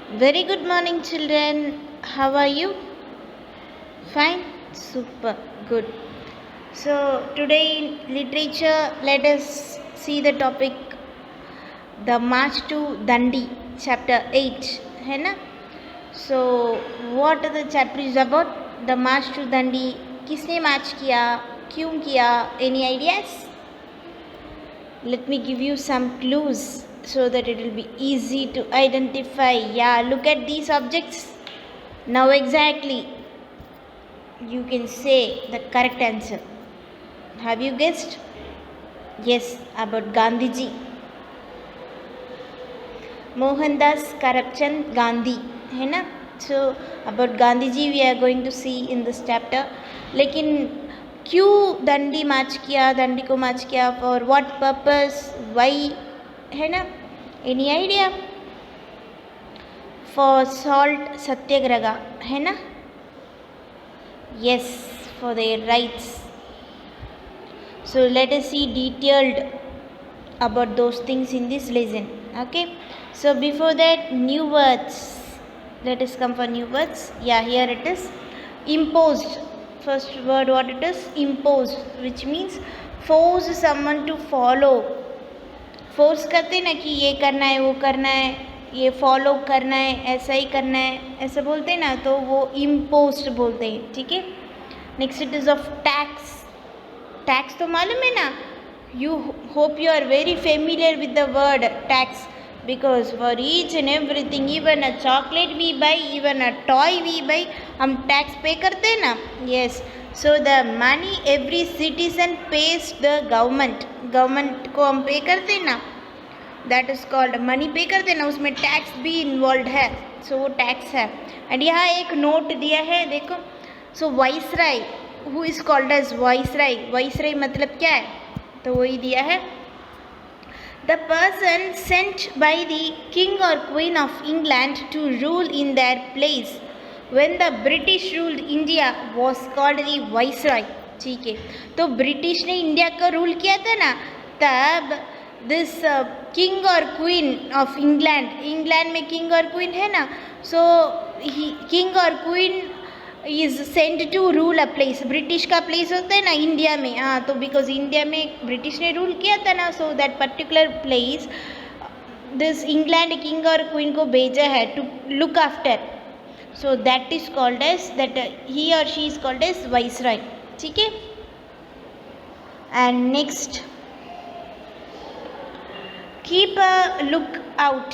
Very good morning, children. How are you? Fine? Super. Good. So, today in literature, let us see the topic The March to Dandi, chapter 8. है ना? So, what the chapter is about? The March to Dandi. किसने मार्च किया? क्यों किया? Any ideas? Let me give you some clues so that it will be easy to identify. Yeah, look at these objects. Now exactly you can say the correct answer. Have you guessed? Yes, about Gandhiji. Mohandas Karapchand Gandhi, है ना? So about Gandhiji we are going to see in this chapter. लेकिन क्यों दंडी मार्च किया, दंडी को मार्च किया, for what purpose, why, है ना? Any idea? For salt satyagraha, है ना? Yes, for their rights. So let us see detailed about those things in this lesson. Okay. So before that, new words. Let us come for new words. Yeah, here it is. Imposed. First word what it is? Imposed, which means force someone to follow. Force करते ना कि ये करना है, वो करना है, ये फॉलो करना है, ऐसा ही करना है, ऐसा बोलते हैं ना, तो वो इम्पोज्ड बोलते हैं. ठीक है. Next it is of tax. Tax तो मालूम है ना. You hope you are very familiar with the word tax, because for each and everything, even a chocolate we buy, even a toy we buy, हम tax pay करते हैं ना. Yes. So the money every citizen pays the government. Government को हम पे करते हैं ना, दैट इज कॉल्ड मनी पे करते हैं ना, उसमें टैक्स भी इन्वॉल्व है. सो वो टैक्स है. एंड यहाँ एक नोट दिया है, देखो. So viceroy, who is called as viceroy. Viceroy मतलब क्या है, तो वही दिया है. The person sent by the king और queen of England to rule in their place when the British ruled India was called the viceroy. ठीक है. तो ब्रिटिश ने इंडिया का रूल किया था ना, तब दिस किंग और क्वीन ऑफ इंग्लैंड, इंग्लैंड में किंग और क्वीन है ना, सो किंग और queen is sent to rule a place. British का प्लेस होता है ना इंडिया में. हाँ, तो बिकॉज इंडिया में ब्रिटिश ने रूल किया था ना, so that particular place this England king और क्वीन को भेजा है to look after. So that is called as, that he और she is called as viceroy. ठीक है. And next, keep a look out.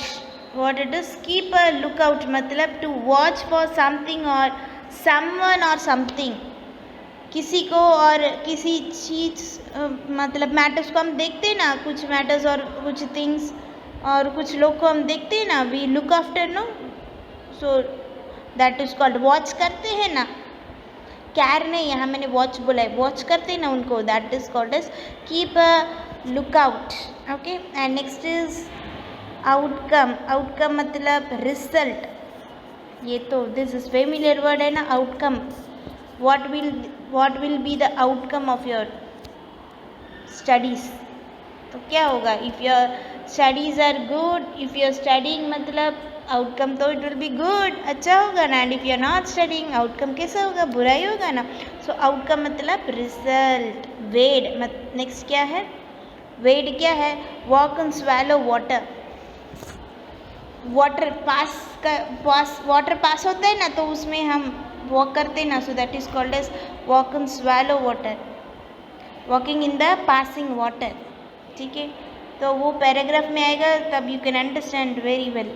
What it is? Keep a look out मतलब to watch for something और someone और something. किसी को और किसी चीज़, मतलब मैटर्स को हम देखते हैं ना, कुछ मैटर्स और कुछ थिंग्स और कुछ लोग को हम देखते हैं ना, we look after, no. So that is called, watch करते हैं ना. कैर नहीं, यहाँ मैंने वॉच बोला है, वॉच करते हैं ना उनको, that is called as keep a look out. Okay. And next is outcome. Outcome मतलब रिजल्ट. ये तो दिस इज फेमिलियर वर्ड है ना, outcome. what will be the outcome of your studies. तो क्या होगा? If your studies are good, if you are studying मतलब outcome तो इट विल बी गुड, अच्छा होगा ना. And if you are not studying, outcome कैसा होगा? बुरा ही होगा ना. सो आउटकम मतलब रिजल्ट. वेड. नेक्स्ट क्या है? वेड क्या है? Walk and swallow water. Water pass water pass होता है ना, तो उसमें हम वॉक करते हैं ना, so that is called as walk and swallow water. Walking in the passing water. ठीक है. तो वो पैराग्राफ में आएगा, तब you can understand very well.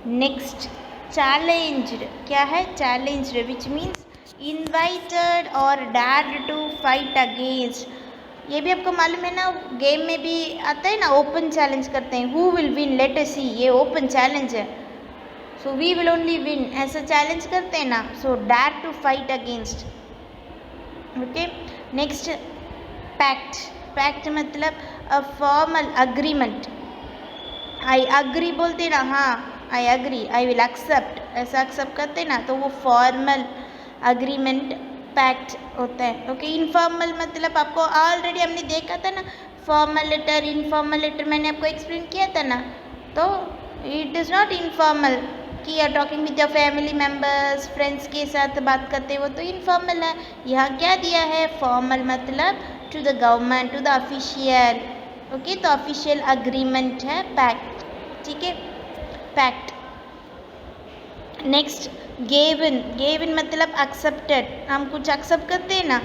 Next, challenged. क्या है? चैलेंज्ड, विच मीन्स इन्वाइटेड और डेयर्ड टू फाइट अगेंस्ट. ये भी आपको मालूम है ना, गेम में भी आता है ना, ओपन चैलेंज करते हैं. Who will win, let us see. ये ओपन चैलेंज है. So we will only win, ऐसा चैलेंज करते हैं ना. So dare to fight against. Okay. Next, pact. Pact मतलब a formal agreement. I agree बोलते ना, हाँ I agree, I will accept, ऐसा एक्सेप्ट करते ना, तो वो फॉर्मल अग्रीमेंट पैक्ट होता है. ओके. इनफॉर्मल मतलब आपको ऑलरेडी हमने देखा था ना, फॉर्मल लेटर, इनफॉर्मल लेटर, मैंने आपको एक्सप्लेन किया था ना. तो इट इज़ नॉट इनफॉर्मल कि are talking with your family members, friends के साथ बात करते वो तो इनफॉर्मल है। यहाँ क्या दिया है, फॉर्मल मतलब to the government, to the official. Okay, तो ऑफिशियल अग्रीमेंट है, पैक्ट, ठीक है, पैक्ट। नेक्स्ट गेवन, गेवन मतलब एक्सेप्टेड, हम कुछ एक्सेप्ट करते हैं ना,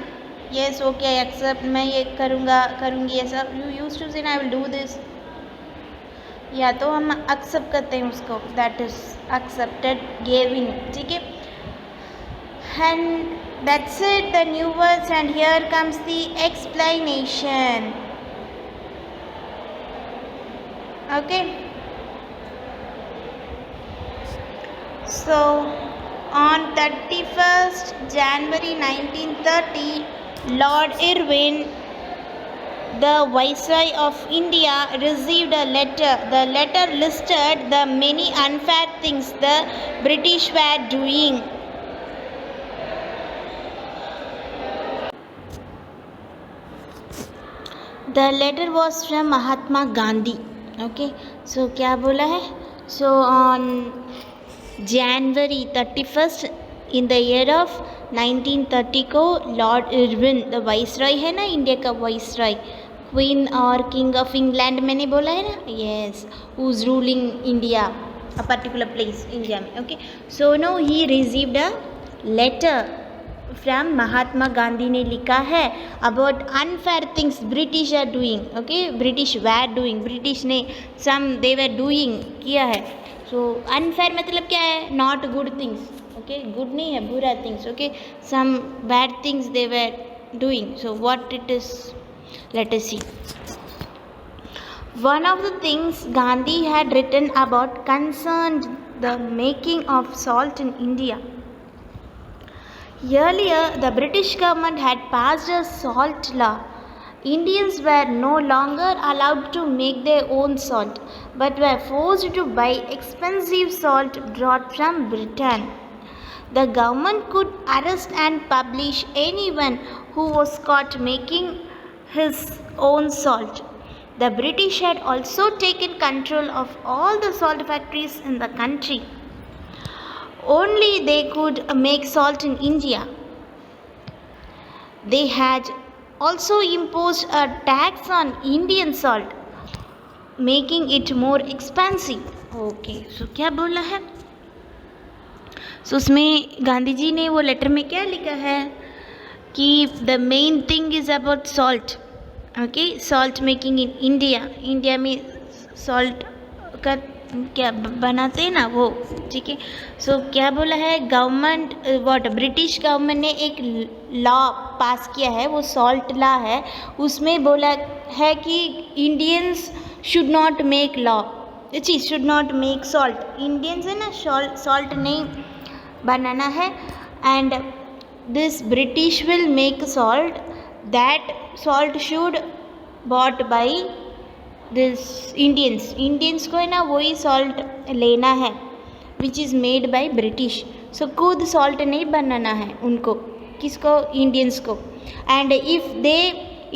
यस ओके एक्सेप्ट, मैं ये करूँगा करूँगी ऐसा, यू यूज टू से आई विल डू दिस, या तो हम एक्सेप्ट करते हैं उसको, दैट इज एक्सेप्टेड, गेविन, ठीक है। And that's it the new words and here comes the explanation. Okay, so on 31st January 1930, Lord Irwin, the Viceroy of India, received a letter. The letter listed the many unfair things the British were doing. The letter was from Mahatma Gandhi. Okay, so क्या बोला है? So on January 31st in the year of 1930 को Lord Irwin, the viceroy है ना India का viceroy, queen और king of England मैंने बोला है ना, yes, who is ruling India a particular place India में। Okay, so no he received a letter from Mahatma Gandhi ने लिखा है about unfair things British are doing. Okay, British were doing, British ने some they were doing किया है। So unfair मतलब क्या है, not good things. Okay, good नहीं है, बुरा things. Okay, some bad things they were doing. So what it is, let us see. One of the things Gandhi had written about concerned the making of salt in India. Earlier, the British government had passed a salt law. Indians were no longer allowed to make their own salt, but were forced to buy expensive salt brought from Britain. The government could arrest and publish anyone who was caught making his own salt. The British had also taken control of all the salt factories in the country. Only they could make salt in India. They had also imposed a tax on Indian salt, making it more expensive. Okay, so क्या बोला है? So उसमें गांधी जी ने वो letter में क्या लिखा है कि the main thing is about salt. Okay, salt making in India, India में सॉल्ट का क्या बनाते हैं ना वो, ठीक है। सो क्या बोला है, गवर्नमेंट व्हाट, ब्रिटिश गवर्नमेंट ने एक लॉ पास किया है, वो सॉल्ट लॉ है। उसमें बोला है कि Indians should not make law, cheese should not make salt, Indians है ना सॉल्ट नहीं बनाना है, and this British will make salt, that salt should bought by this Indians को है ना वही salt लेना है which is made by British. so खुद salt नहीं बनाना है उनको, किसको, Indians को, and if they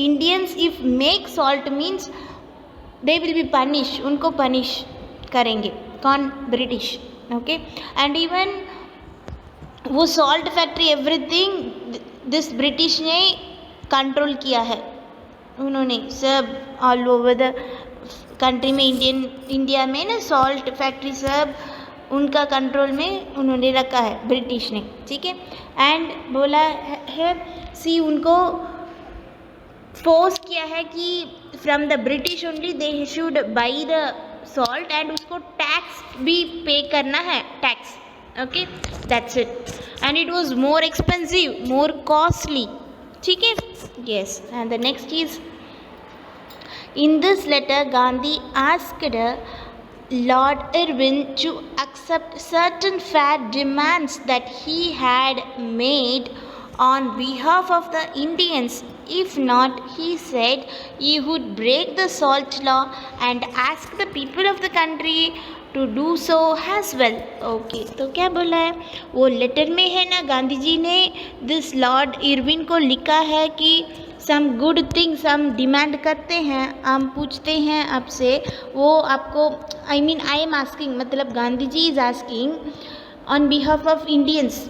Indians if make salt means they will be punished, उनको punish करेंगे कौन, British. okay, and even वो salt factory everything this British ने कंट्रोल किया है, उन्होंने सब ऑल ओवर द कंट्री में, इंडिया में ना सॉल्ट फैक्ट्री सब उनका कंट्रोल में उन्होंने रखा है ब्रिटिश ने, ठीक है। एंड बोला है सी उनको फोर्स किया है कि from the British only they should by the salt, and उसको टैक्स भी पे करना है, tax. Okay, that's it, and it was more expensive, more costly, ठीक है, yes. And the next is, in this letter Gandhi asked Lord Irwin to accept certain fair demands that he had made on behalf of the Indians. If not, he said, he would break the salt law and ask the people of the country to do so as well. Okay, तो क्या बोला है, वो letter में है ना गांधी जी ने this Lord Irwin को लिखा है कि सम गुड थिंग्स हम डिमांड करते हैं, हम पूछते हैं आपसे, वो आपको आई एम आस्किंग, मतलब Gandhi ji is asking on behalf of Indians,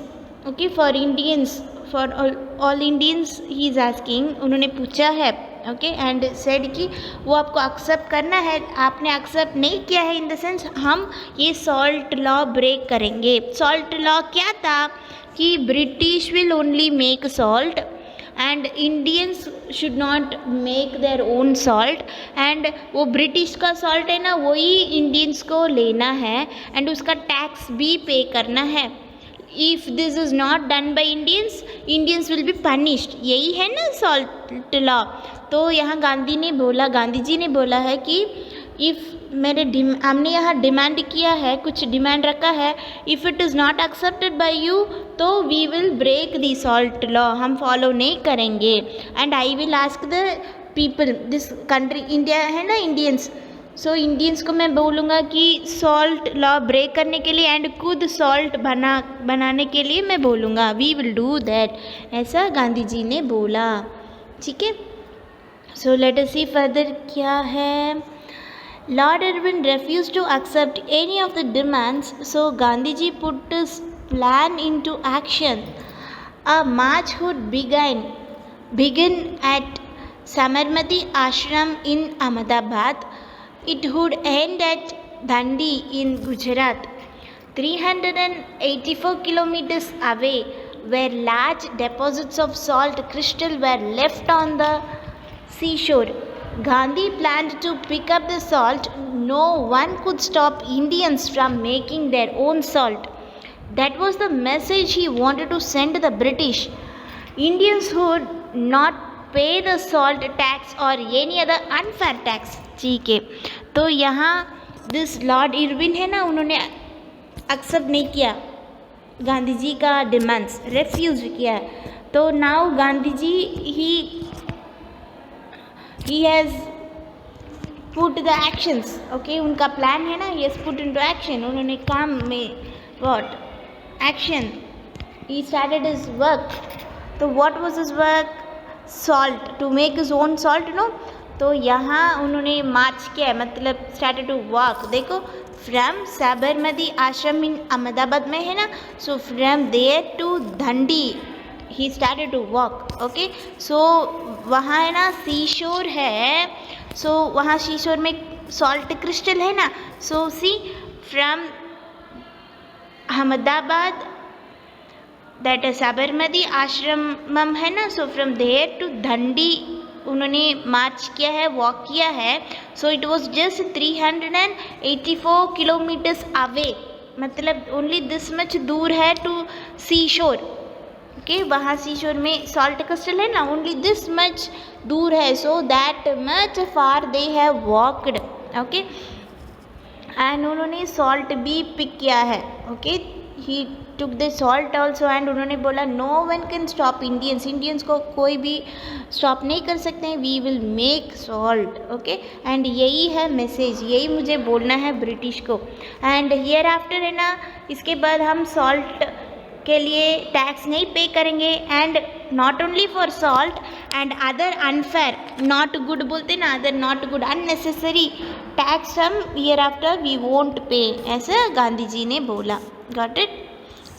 okay, for Indians, for all Indians he is asking, उन्होंने पूछा है, ओके, एंड सेड कि वो आपको एक्सेप्ट करना है, आपने एक्सेप्ट नहीं किया है, इन द सेंस हम ये सॉल्ट लॉ ब्रेक करेंगे। सॉल्ट लॉ क्या था कि British will only make salt and Indians should not make their own salt, and वो ब्रिटिश का सॉल्ट है ना वही इंडियंस को लेना है एंड उसका टैक्स भी पे करना है। If this is not done by Indians, Indians will be punished, यही है ना सॉल्ट लॉ। तो यहाँ गांधी जी ने बोला है कि इफ़ हमने यहाँ डिमांड किया है, कुछ डिमांड रखा है, if it is not accepted by you तो we will break the salt law, हम फॉलो नहीं करेंगे, and I will ask the people, this country India है ना, इंडियंस, सो इंडियंस को मैं बोलूँगा कि सॉल्ट लॉ ब्रेक करने के लिए एंड खुद सॉल्ट बनाने के लिए मैं बोलूँगा, वी विल डू दैट, ऐसा गांधी जी ने बोला। ठीक है, सो लेट अस सी फर्दर क्या है। Lord Irwin refused to accept any of the demands, so Gandhiji put his plan into action. A march would begin at Sabarmati Ashram in Ahmedabad. It would end at Dandi in Gujarat. 384 kilometers away, where large deposits of salt crystal were left on the seashore, Gandhi planned to pick up the salt. No one could stop Indians from making their own salt. That was the message he wanted to send to the British. Indians would not pay the salt tax or any other unfair tax. ठीक है, तो यहाँ this Lord Irwin है ना, उन्होंने accept नहीं किया गांधी जी का डिमांड्स, रेफ्यूज किया। तो now Gandhi ji he has put the actions, okay, उनका प्लान है ना, he has put into action, उन्होंने काम में what action, he started his work। तो what was his work? Salt, to make his own salt, no। तो यहाँ उन्होंने मार्च किया, मतलब started to walk, देखो फ्रॉम साबरमती आश्रम इन अहमदाबाद में है ना, so from there to Dandi he started to walk, okay, so वहाँ है ना सी शोर है, so वहाँ सी शोर में सॉल्ट क्रिस्टल है ना, so see from Ahmedabad that Sabarmati आश्रम है ना, so from there to धंडी उन्होंने मार्च किया है, वॉक किया है, so it was just 384 kilometers away, मतलब ओनली दिस मच दूर है टू सी शोर, ओके, वहाँ सी शोर में सॉल्ट क्रिस्टल है ना, ओनली दिस मच दूर है, so that much far they have walked, okay, and उन्होंने सॉल्ट भी पिक किया है, okay, he took the salt also, and उन्होंने बोला no one can stop Indians को कोई भी स्टॉप नहीं कर सकते हैं, we will make salt, okay, and यही है मैसेज, यही मुझे बोलना है ब्रिटिश को, एंड हियर आफ्टर है ना, इसके बाद हम सॉल्ट के लिए टैक्स नहीं पे करेंगे, and not only for salt and other unfair not good बोलते ना, other not good unnecessary tax हम year after we won't pay, ऐसा गांधी जी ने बोला। Got it?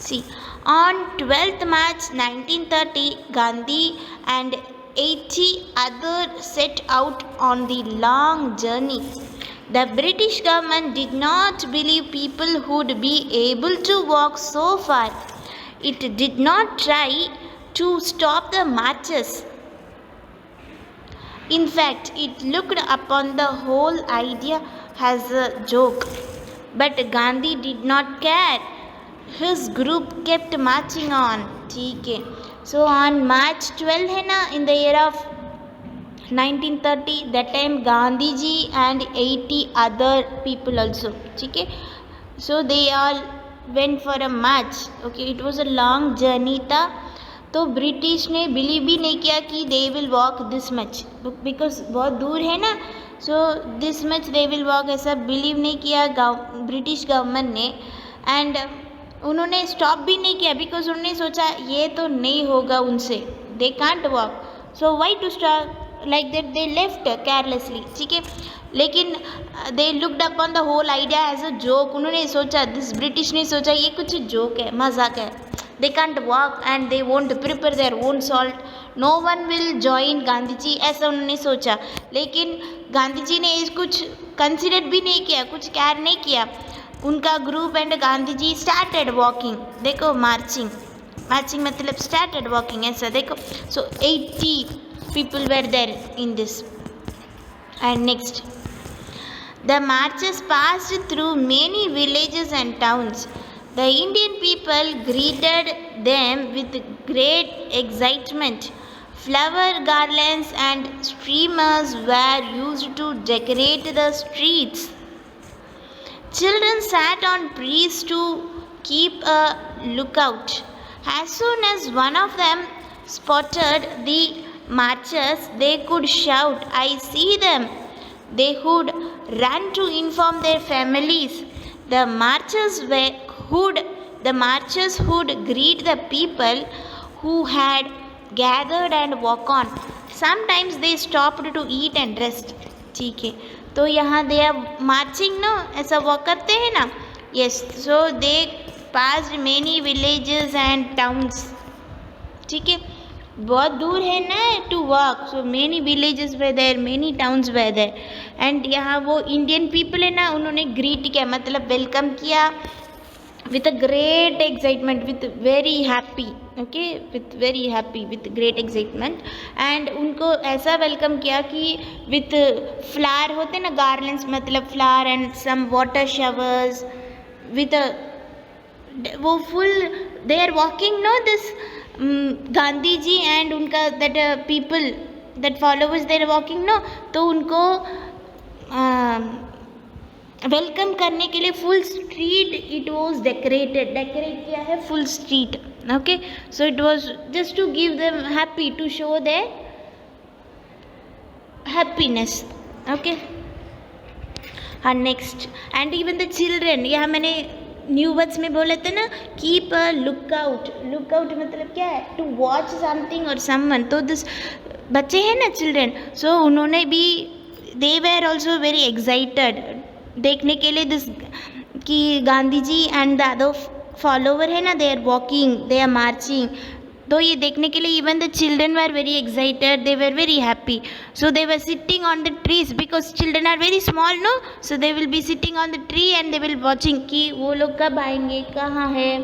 See on 12th March 1930 Gandhi and 80 others set out on the long journey. The British government did not believe people would be able to walk so far. It did not try to stop the marches. In fact, it looked upon the whole idea as a joke. But Gandhi did not care. His group kept marching on. ठीक है, so on March 12 है ना, in the year of 1930, that time Gandhi ji and 80 other people also, ठीक है, so they all went for a march, okay, it was a long journey था, तो British ने believe भी नहीं किया कि they will walk this much, because बहुत दूर है ना, so this much they will walk, ऐसा बिलीव नहीं किया ब्रिटिश गवर्नमेंट ने, एंड उन्होंने स्टॉप भी नहीं किया, बिकॉज उन्होंने सोचा ये तो नहीं होगा उनसे, they can't walk, So why to stop like that? They left carelessly, ठीक है. लेकिन they looked upon the whole idea as a joke. उन्होंने सोचा, this British ने सोचा ये कुछ joke है, मजाक है. They can't walk and they won't prepare their own salt. No one will join Gandhi ji, ऐसा उन्होंने सोचा. लेकिन गांधी जी ने इस कुछ कंसिडर भी नहीं किया, कुछ केयर नहीं किया. उनका group and Gandhi ji started walking. देखो मार्चिंग, मार्चिंग मतलब स्टार्टेड वॉकिंग, ऐसा देखो. सो 80 people were there in this. And next, the marches passed through many villages and towns. The Indian people greeted them with great excitement. Flower garlands and streamers were used to decorate the streets. Children sat on trees to keep a lookout. As soon as one of them spotted the marchers, they could shout, "I see them." They would run to inform their families. The marchers would greet the people who had gathered and walk on. Sometimes they stopped to eat and rest. ठीक है, तो यहाँ दे are marching ना, ऐसा walk करते हैं ना. Yes, so they passed many villages and towns. ठीक है, बहुत दूर है ना to walk. So many villages were there, many towns were there. And यहाँ वो इंडियन पीपल है ना, उन्होंने ग्रीट किया मतलब वेलकम किया with a great excitement, with very happy, okay, with very happy, with great excitement. and उनको ऐसा वेलकम किया कि with flower होते ना, garlands मतलब flower and some water showers with a वो full they are walking no this Gandhi ji and उनका that people that followers they are walking no, तो उनको वेलकम करने के लिए full street it was decorate किया है full street. Okay, so it was just to give them happy, to show their happiness. Okay, हाँ next. And even the children, यहाँ मैंने न्यू वर्ड्स में बोले थे ना, कीप अ लुकआउट. लुकआउट मतलब क्या है? टू वॉच समथिंग और समवन. तो दिस बच्चे हैं ना चिल्ड्रेन, सो उन्होंने भी they were also very excited देखने के लिए दिस कि Gandhi ji and the other follower है ना, they are walking, they are marching. तो ये देखने के लिए even the children were very excited, they were very happy. So they were sitting on the trees because children are very small no, so they will be sitting on the tree and they will watching कि वो लोग कब आएंगे, कहाँ है,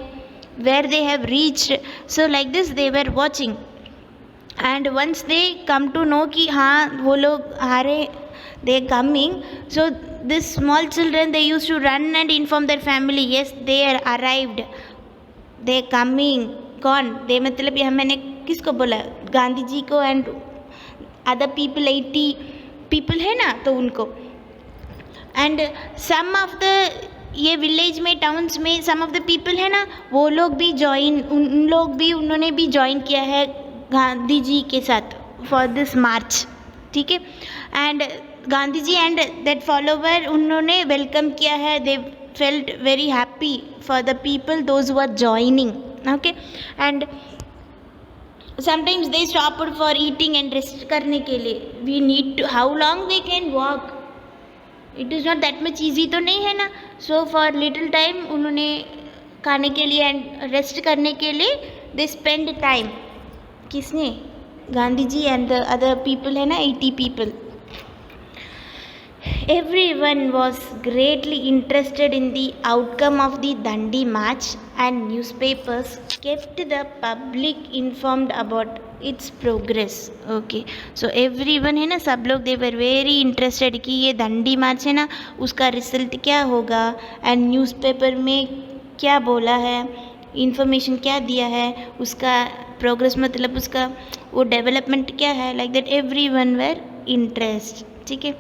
where they have reached. So like this they were watching. And once they come to know कि हाँ वो लोग आ रहे, they are coming, so this small children they used to run and inform their family, yes they are arrived, they are coming, कौन they मतलब यहाँ मैंने किसको बोला, गांधी जी को एंड अदर पीपल 80 पीपल है ना, तो उनको. एंड सम ऑफ द ये विलेज में टाउन्स में सम ऑफ द पीपल है ना, वो लोग भी ज्वाइन, उन लोग भी उन्होंने भी ज्वाइन किया है गांधी जी के साथ फॉर दिस मार्च. ठीक है, and Gandhi ji and that follower उन्होंने वेलकम किया है. They felt very happy for the people those were joining. Okay, and sometimes they stopped for eating and rest करने के लिए. We need to, how long they can walk, it is not that much easy तो नहीं है ना. So for little time उन्होंने खाने के लिए एंड रेस्ट करने के लिए दे स्पेंड टाइम. किसने? Gandhi ji and the other people है ना, 80 people. Everyone was greatly interested in the outcome of the Dandi march and newspapers kept the public informed about its progress. Okay, so everyone है ना, सब लोग they were very interested कि ये दंडी मार्च है ना उसका रिजल्ट क्या होगा एंड न्यूज़पेपर में क्या बोला है, इंफॉर्मेशन क्या दिया है, उसका प्रोग्रेस मतलब उसका वो डेवलपमेंट क्या है. Like that everyone were interested. ठीक है.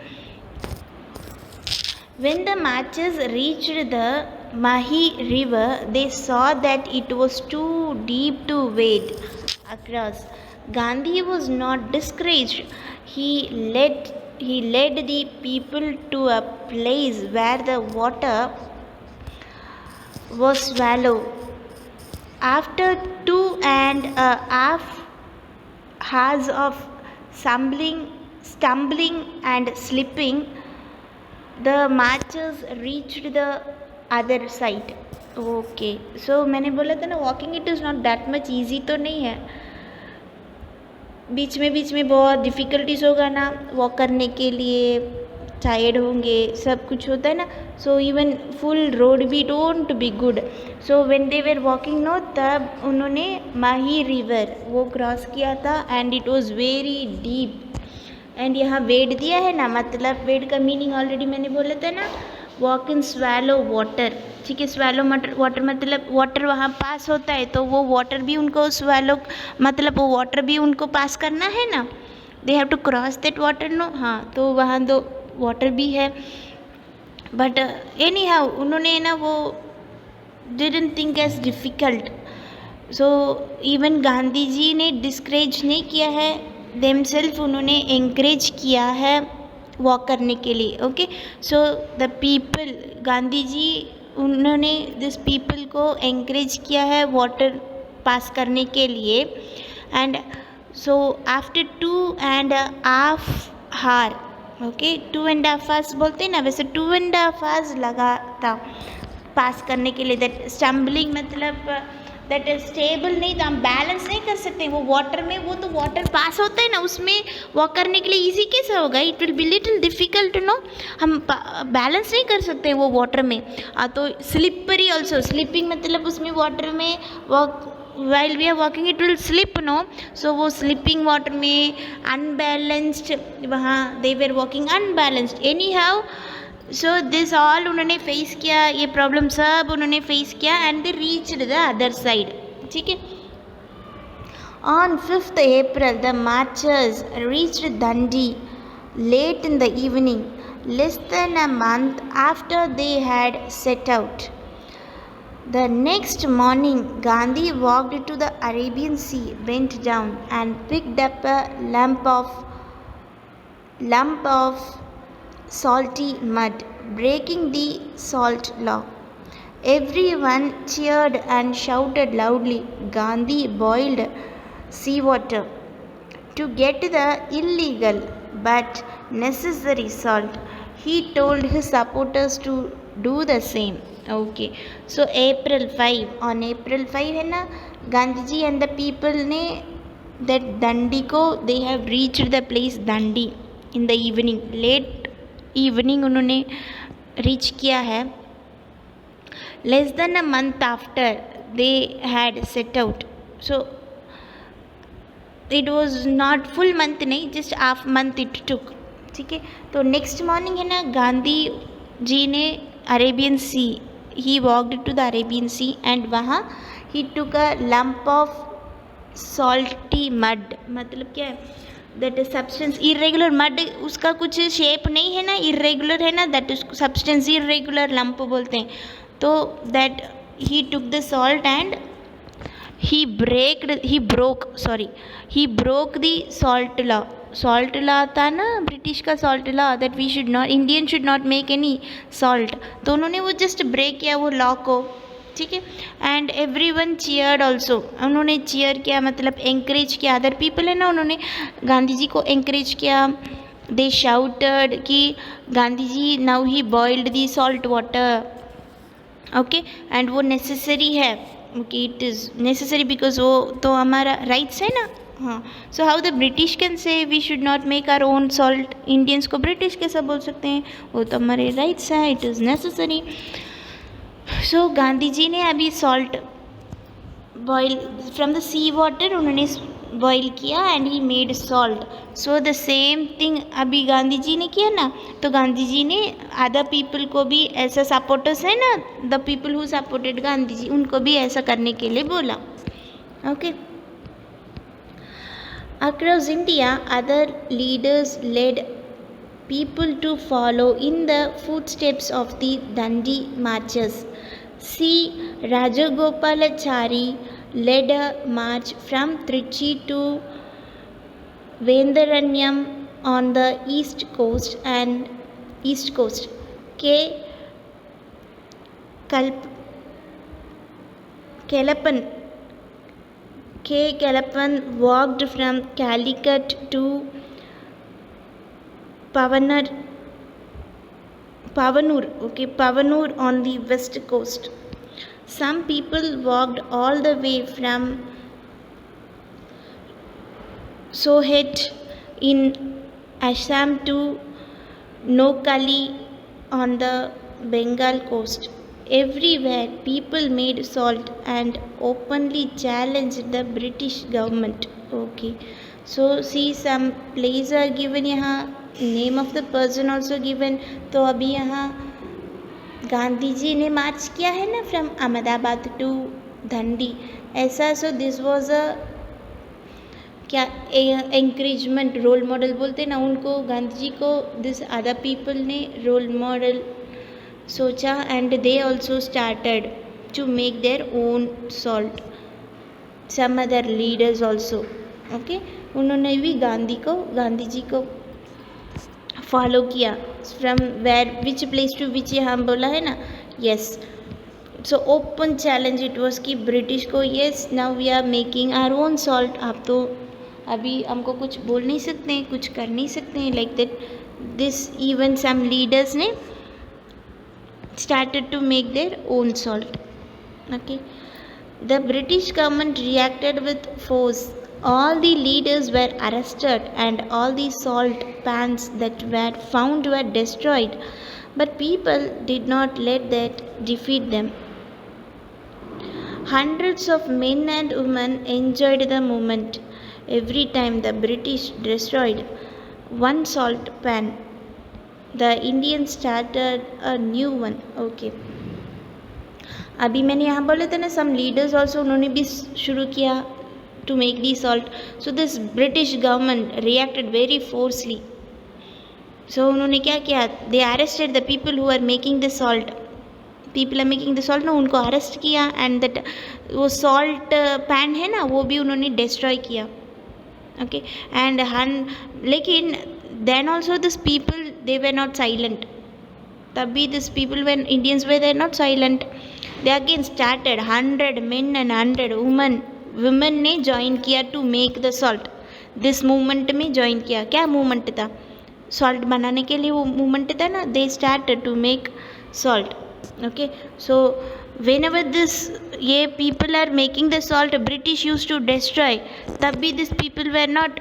When the marchers reached the Mahi river, they saw that it was too deep to wade across. Gandhi was not discouraged. He led the people to a place where the water was shallow. After 2.5 hours of stumbling and slipping, the marchers reached the other side. Okay, सो मैंने बोला था ना walking it is not that much easy तो नहीं है, बीच में बहुत डिफ़िकल्टीज होगा ना वॉक करने के लिए, टायर्ड होंगे, सब कुछ होता है ना. सो इवन फुल रोड भी don't be good. So when they were walking no, तब उन्होंने माही रिवर वो क्रॉस किया था and it was very deep. And यहाँ वेड दिया है ना, मतलब वेड का मीनिंग ऑलरेडी मैंने बोला था ना, वॉक इन स्वैलो वाटर. ठीक है, स्वैलो वाटर मतलब वाटर वहाँ पास होता है, तो वो वाटर भी उनको स्वैलो मतलब वो वाटर भी उनको पास करना है ना, they have to cross that water no. हाँ, तो वहाँ दो वाटर भी है. बट एनी हाउ उन्होंने ना वो didn't think as difficult. So even Gandhi ji ने डिस्करेज नहीं किया है देमसेल्फ, उन्होंने एंकरेज किया है वॉक करने के लिए. Okay, so the people, Gandhi ji उन्होंने दिस पीपल को एंकरेज किया है वाटर पास करने के लिए. And so after 2.5 hours, okay 2.5 hours बोलते हैं ना, वैसे 2.5 hours लगा था पास करने के लिए. दैट स्टम्बलिंग मतलब दैट स्टेबल नहीं था, हम बैलेंस नहीं कर सकते वो वाटर में. वो तो वाटर पास होता है ना, उसमें वॉक करने के लिए इजी कैसे होगा, it will be little difficult no. हम बैलेंस नहीं कर सकते वो वाटर में. तो स्लिपरी ऑल्सो, स्लिपिंग मतलब उसमें वाटर में walk while we are walking it will slip no. so वो slipping water में unbalanced, वहाँ they were walking unbalanced anyhow. So this all उन्होंने फेस किया, ये प्रॉब्लम सब उन्होंने फेस किया and they reached the other side. ठीक है, on 5th April the marchers reached Dandi late in the evening, less than a month after they had set out. The next morning, Gandhi walked to the Arabian Sea, bent down and picked up a lump of salty mud, breaking the salt law. Everyone cheered and shouted loudly. Gandhi boiled seawater to get the illegal but necessary salt. He told his supporters to do the same. Okay, so April 5, on April 5 है ना, गांधी जी and the people ने that Dandi को, they have reached the place Dandi in the evening, late evening उन्होंने reach किया है. Less than a month after they had set out. So it was not full month नहीं, just half month it took. ठीक है, तो next morning है ना, गांधी जी ने Arabian sea, he walked to the Arabian sea and वहाँ he took a lump of salty mud. मतलब क्या है, that is substance irregular mud, उसका कुछ शेप नहीं है ना, इरेगुलर है ना, that is substance irregular lump बोलते हैं. तो that he took the salt and he broke the salt law. Salt law था ना ब्रिटिश का, salt law, that we should not, Indian should not make any salt. तो उन्होंने वो just break किया वो लॉ को. ठीक है, and every one cheered also, उन्होंने चीयर किया मतलब एंकरेज किया. अदर पीपल है ना, उन्होंने गांधी जी को एंकरेज किया. दे शाउटेड कि Gandhi ji now he boiled the salt water. Okay, and वो नेसेसरी है. Okay, it is necessary because वो तो हमारा राइट्स है ना. हाँ, so how the British can say we should not make our own salt. Indians को ब्रिटिश कैसा बोल सकते हैं, वो तो हमारे राइट्स हैं, it is necessary. So Gandhi ji ने अभी salt boil from the sea water उन्होंने बॉयल किया and he made salt. So the same thing अभी गांधी जी ने किया ना, तो गांधी जी ने अदर पीपल को भी ऐसा, सपोर्टर्स है ना, the people who supported Gandhi ji, उनको भी ऐसा करने के लिए बोला. Okay, across India, other leaders led people to follow in the footsteps of the Dandi marchers. C. Rajagopalachari led a march from Trichy to Vendaranyam on the east coast. K. Kelappan walked from Calicut to Pavanar, Pavanur, okay, Pavanur on the west coast. Some people walked all the way from Sohet in Assam to Noakhali on the Bengal coast. Everywhere people made salt and openly challenged the British government. Okay, so see some places are given यहाँ, name of the person also given. तो अभी यहाँ गांधी जी ने मार्च किया है ना from Ahmedabad to धंडी, ऐसा. So this was a क्या एंकरेजमेंट, रोल मॉडल बोलते ना उनको, गांधी जी को दिस अदर पीपल ने रोल मॉडल सोचा and they also started to make their own salt. Some other leaders also, okay, उन्होंने भी गांधी जी को फॉलो किया. From where which place to which हम बोला है ना, yes. So open challenge it was कि ब्रिटिश को, yes now we are making our own salt. आप तो अभी हमको कुछ बोल नहीं सकते हैं, कुछ कर नहीं सकते हैं, like that. This even some leaders ने started to make their own salt. Okay, the British government reacted with force. All the leaders were arrested and all the salt pans that were found were destroyed, but people did not let that defeat them. Hundreds of men and women enjoyed the moment. Every time the British destroyed one salt pan, the Indians started a new one. Okay, अभी मैंने यहाँ बोले थे ना सम leaders also, उन्होंने भी शुरू किया to make the salt. So this British government reacted very forcefully. So उन्होंने क्या किया, they arrested the people who are making the salt. People are making the salt ना, उनको अरेस्ट किया एंड दैट वो सॉल्ट पैन है ना वो भी उन्होंने डिस्ट्रॉय किया. ओके, एंड लेकिन then also this people they were not silent. Tabhi this people, when Indians were, they not silent. They again started 100 men and 100 women ने join किया to make the salt. this movement में join किया. क्या movement था, salt बनाने के लिए वो movement था ना. they started to make salt. okay, so whenever this ये people are making the salt, British used to destroy. तभी these people were not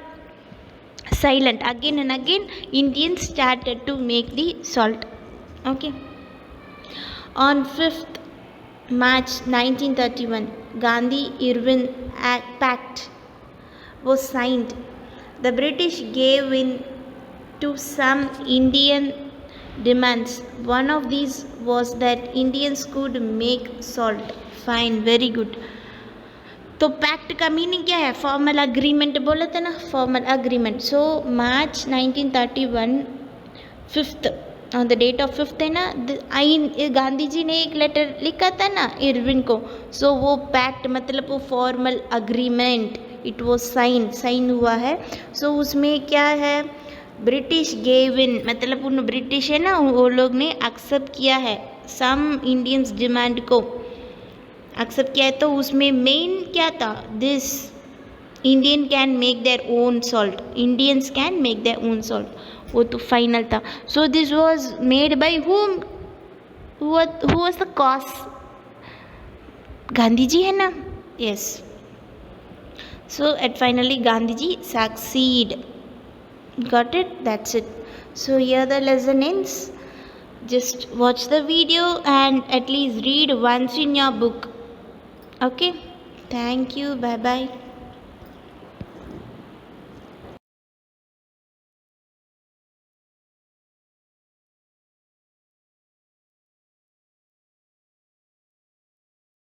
silent. Again and again Indians started to make the salt. Okay, on 5th March 1931 Gandhi-Irwin Pact was signed. The British gave in to some Indian demands. One of these was that Indians could make salt. Fine, very good. तो pact का meaning क्या है, formal agreement बोले थे ना, formal agreement. So March 1931 5th on the date of 5th है ना, गांधी जी ने एक लेटर लिखा था ना इरविन को. सो वो पैक्ट मतलब वो फॉर्मल अग्रीमेंट, इट वो साइन हुआ है. सो उसमें क्या है, ब्रिटिश गेव इन मतलब उन ब्रिटिश है ना वो लोग ने एक्सेप्ट किया है सम इंडियंस डिमांड को एक्सेप्ट किया है. तो उसमें मेन क्या था, this Indian can make their own salt, Indians can make their own salt, वो तो फाइनल था. So this was made by whom, who was the cause, Gandhi ji है ना, yes. So at finally Gandhi ji succeed. Got it? That's it. So here the lesson ends. Just watch the video and at least read once in your book. Okay, thank you, bye bye.